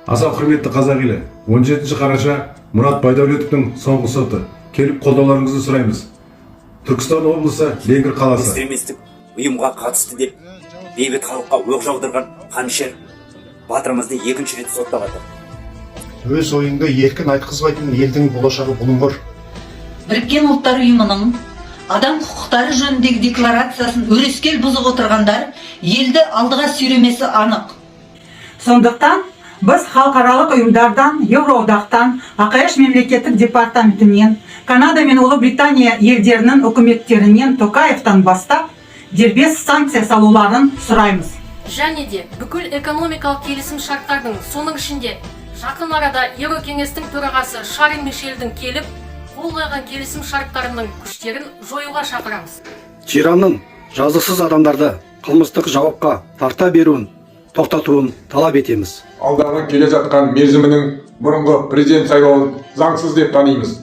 Аса құрметті қазақ елі, 17 қараша Мұрат Байдәулетовтің соңғы соты. Келіп қолдауларыңызды сұраймыз. Түркістан облысы Ленгір қаласы. Экстремистік ұйымға қатысты деп бейбіт халыққа оқ жаудырған Қанішер батырымызды екінші рет соттап жатыр. Өз ойыңды еркін айтқызбайтын елдің болашағы бұлыңғыр. Біріккен ұлттар ұйымының адам құқықтары жөніндегі декларациясын өрескел бұзып отырғандар елді алдыға сүйремесі анық. Сондықтан біз халықаралық ұйымдардан, Еуроодақтан, АқШ мемлекеттік департаментінен, Канада мен Ұлыбритания елдерінің үкіметтерінен Тоқаевтан бастап, дербес санкция салуларын сұраймыз. Және де бүкіл экономикалық келісім шарттардың, соның ішінде жақын арада Еурокеңестің төрағасы Шарль Мишельдің келіп, қол қойған келісім шарттарының күштерін жоюға шақырамыз. Тиранның жазықсыз адамдарды қылмыстық жауапқа тарта беруін тоқтатуын талап етеміз. Алдағы келе жатқан мерзімінің бұрынғы президент сайлауын заңсыз деп танимыз.